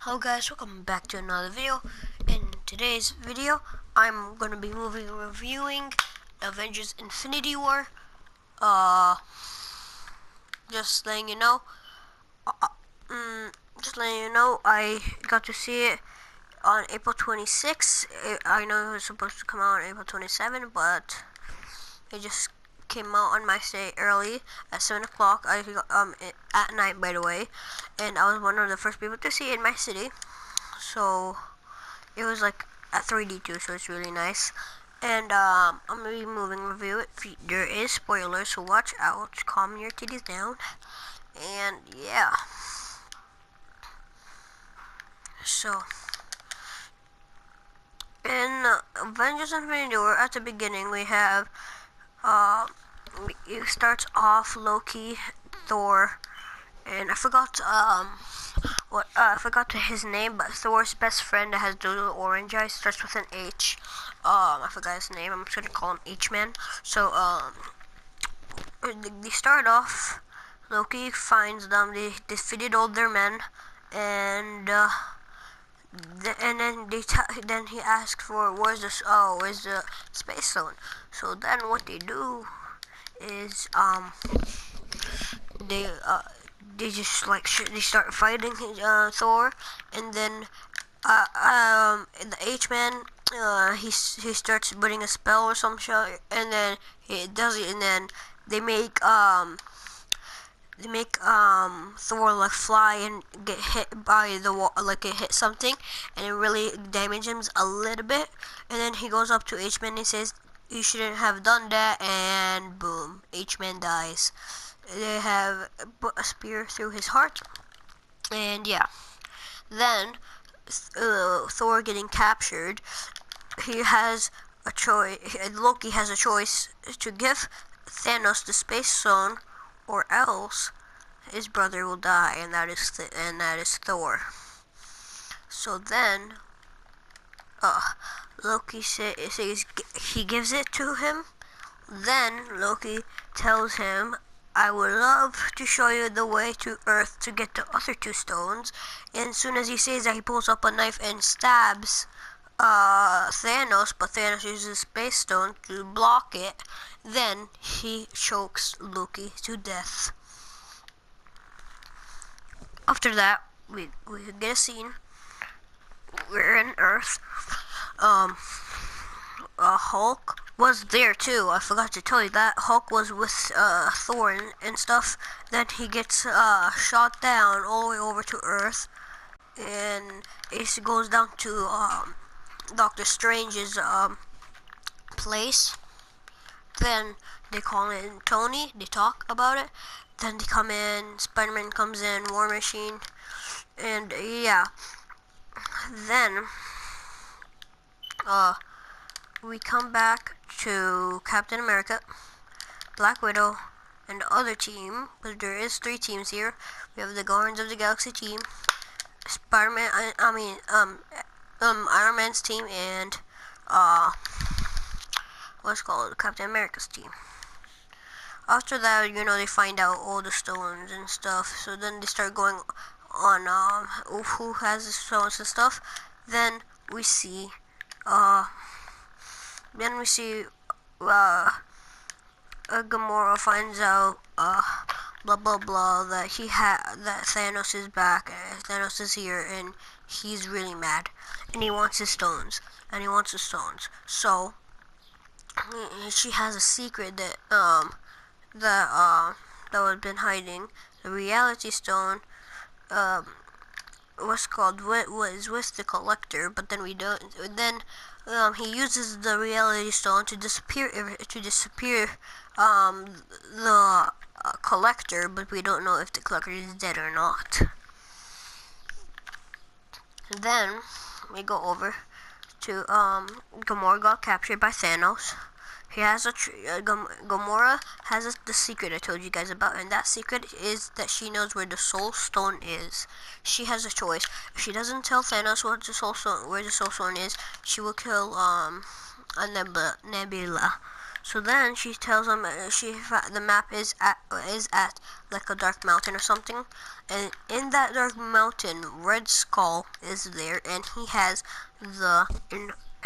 Hello guys, welcome back to another video. In today's video, I'm gonna be reviewing Avengers Infinity War. Just letting you know. Just letting you know, I got to see it on April 26th. I know it was supposed to come out on April 27th, but it just came out on my day early at 7 o'clock. At night, by the way, and I was one of the first people to see it in my city. So it was like at 3D too, so it's really nice. And I'm gonna be review it. There is spoilers, so watch out. Calm your titties down. And yeah. So in Avengers Infinity War, at the beginning we have it starts off Loki, Thor, and I forgot I forgot his name, but Thor's best friend that has the little orange eyes starts with an H. I forgot his name. I'm just gonna call him H-Man. So they start off. Loki finds them. They defeated all their men, and then he asks for where's the space stone. So then what they do is they just like they start fighting Thor, and then the H-Man he starts putting a spell or some shit, and then he does it, and then they make Thor like fly and get hit by the wall, like it hit something, and it really damages him a little bit, and then he goes up to H-Man and he says, "You shouldn't have done that," and boom, H-Man dies. They have put a spear through his heart, and yeah. Then Thor getting captured, he has a choice. Loki has a choice to give Thanos the space stone, or else his brother will die, and that is Thor. So then, Loki says he gives it to him. Then Loki tells him, "I would love to show you the way to Earth to get the other two stones." And as soon as he says that, he pulls up a knife and stabs Thanos, but Thanos uses Space Stone to block it. Then he chokes Loki to death. After that, we get a scene. We're in Earth. Hulk was there too. I forgot to tell you that. Hulk was with Thor and stuff. Then he gets shot down all the way over to Earth, and it goes down to Doctor Strange's place. Then they call in Tony. They talk about it. Then they come in. Spider-Man comes in. War Machine, and yeah. Then we come back to Captain America, Black Widow, and the other team, because there is 3 teams here. We have the Guardians of the Galaxy team, Spider-Man, Iron Man's team, and what's called Captain America's team. After that, they find out all the stones and stuff. So then they start going on who has the stones and stuff. Then we see Gamora finds out blah blah blah that that Thanos is back, Thanos is here, and he's really mad, and he wants his stones, and he wants the stones. So she has a secret that was been hiding. The Reality Stone was with the Collector, but then we don't. Then he uses the Reality Stone to disappear the Collector, but we don't know if the Collector is dead or not. Then we go over to Gamora got captured by Thanos. He has Gamora has the secret I told you guys about, and that secret is that she knows where the Soul Stone is. She has a choice. If she doesn't tell Thanos where the Soul Stone is, she will kill a Nebula. So then she tells him the map is at like a dark mountain or something, and in that dark mountain, Red Skull is there, and he has the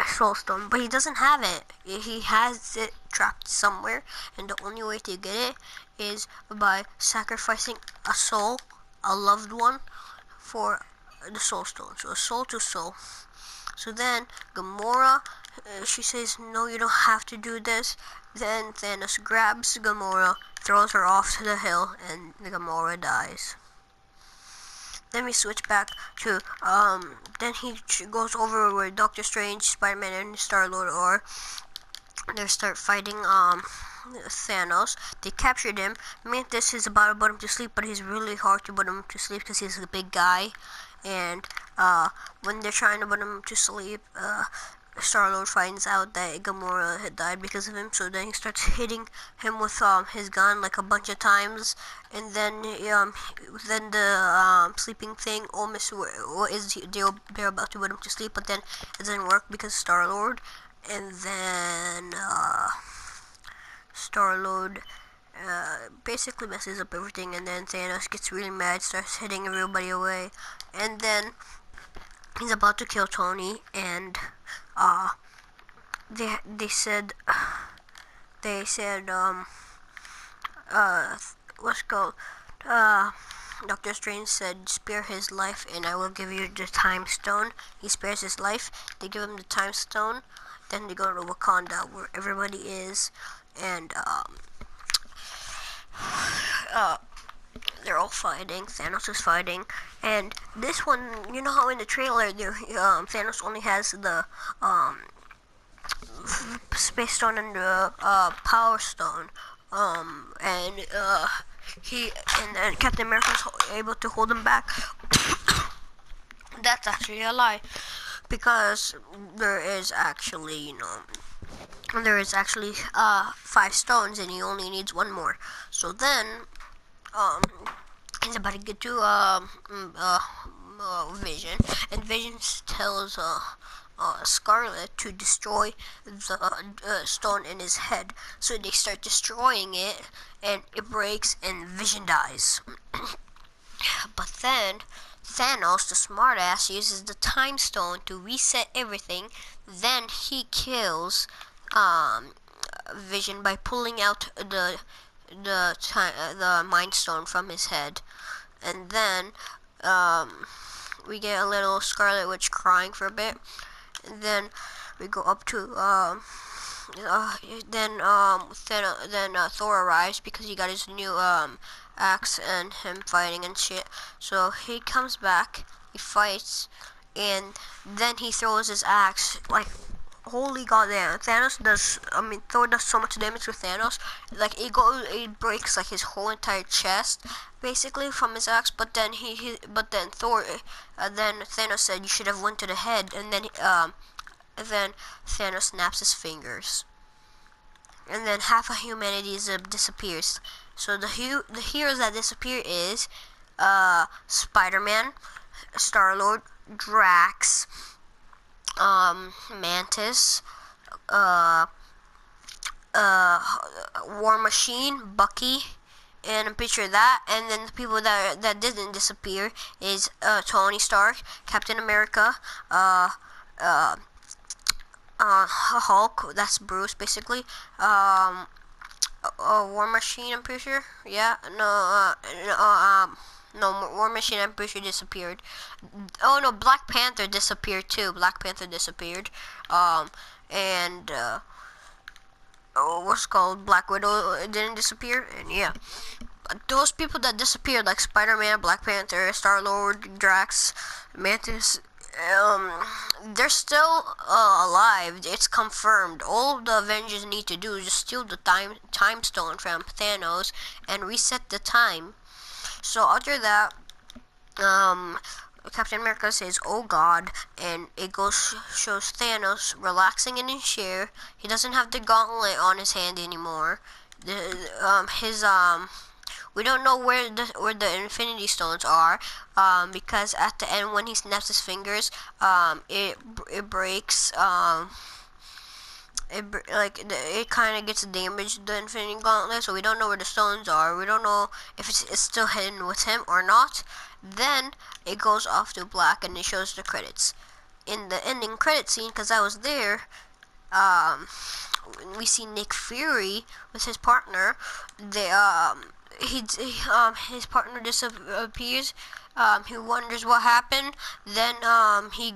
Soul Stone, but he doesn't have it. He has it trapped somewhere, and the only way to get it is by sacrificing a soul, a loved one, for the Soul Stone. So a soul to soul. So then Gamora, she says, no, you don't have to do this. Then Thanos grabs Gamora, throws her off to the hill, and Gamora dies. Then we switch back to, then he goes over where Doctor Strange, Spider-Man, and Star-Lord are. They start fighting, Thanos. They captured him. Mantis is about to put him to sleep, but he's really hard to put him to sleep because he's a big guy. And when they're trying to put him to sleep, Star-Lord finds out that Gamora had died because of him, so then he starts hitting him with his gun like a bunch of times, and then the sleeping thing almost they're about to put him to sleep, but then it doesn't work because Star-Lord, and then Star-Lord basically messes up everything, and then Thanos gets really mad, starts hitting everybody away, and then he's about to kill Tony, and they said what's called Doctor Strange said, spare his life and I will give you the time stone. He spares his life, they give him the time stone, then they go to Wakanda where everybody is, and they're all fighting. Thanos is fighting, and this one, you know how in the trailer Thanos only has the Space Stone and the Power Stone, and Captain America's able to hold him back. That's actually a lie, because there is actually, there is actually 5 stones, and he only needs 1 more. So then, he's about to get to Vision, and Vision tells Scarlet to destroy the stone in his head. So they start destroying it, and it breaks, and Vision dies. But then Thanos, the smartass, uses the time stone to reset everything. Then he kills Vision by pulling out the Mind Stone from his head, and then we get a little Scarlet Witch crying for a bit, and then we go up to Thor arrives because he got his new axe and him fighting and shit. So he comes back, he fights, and then he throws his axe like. Holy goddamn! Thor does so much damage with Thanos. Like it breaks like his whole entire chest, basically, from his axe. But then then Thanos said you should have went to the head, and then Thanos snaps his fingers, and then half of humanity disappears. So the heroes that disappear is Spider-Man, Star-Lord, Drax, Mantis, War Machine, Bucky, and I'm pretty sure that. And then the people that didn't disappear is Tony Stark, Captain America, Hulk, that's Bruce basically, War Machine, I'm pretty sure, yeah, no, War Machine, I'm pretty sure disappeared. Oh no, Black Panther disappeared too. And what's called Black Widow didn't disappear, and yeah, those people that disappeared, like Spider-Man, Black Panther, Star-Lord, Drax, Mantis, they're still alive. It's confirmed. All the Avengers need to do is just steal the time stone from Thanos and reset the time. So after that, Captain America says, "Oh God," and it shows Thanos relaxing in his chair. He doesn't have the gauntlet on his hand anymore. We don't know where the Infinity Stones are, because at the end when he snaps his fingers, it breaks it kind of gets damaged, the Infinity Gauntlet, so we don't know where the stones are. We don't know if it's still hidden with him or not. Then it goes off to black and it shows the credits. In the ending credit scene, because I was there, we see Nick Fury with his partner. His partner disappears. He wonders what happened. Then he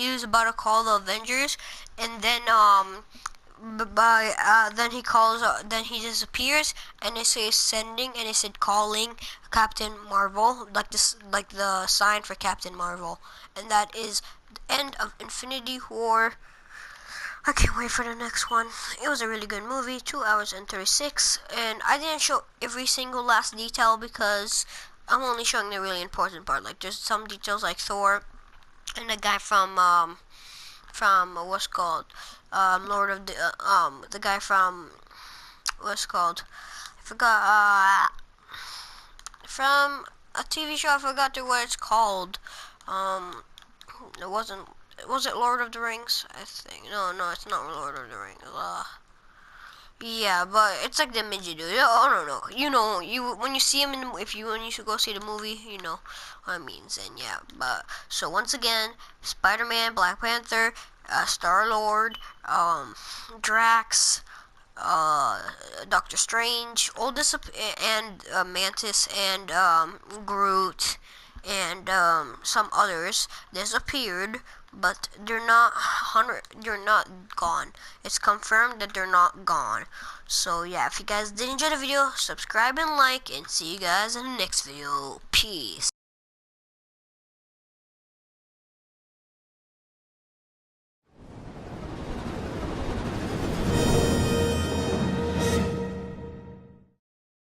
is about to call the Avengers, and then then he disappears, and it says sending, and it said calling Captain Marvel, like the sign for Captain Marvel, and that is the end of Infinity War. I can't wait for the next one. It was a really good movie, 2 hours and 36, and I didn't show every single last detail because I'm only showing the really important part. Like there's some details like Thor and the guy from what's called Lord of the guy from what's called I forgot from a TV show. I forgot what it's called. It wasn't. Was it Lord of the Rings? I think. No, it's not Lord of the Rings. Yeah, but it's like the midget dude. I don't know. You know, when you see him when you should go see the movie, you know what I mean. And yeah, but so once again, Spider-Man, Black Panther, Star-Lord, Drax, Doctor Strange, all and Mantis and Groot and some others disappeared, but they're not gone. It's confirmed that they're not gone. So yeah, if you guys did enjoy the video, subscribe and like, and see you guys in the next video. Peace.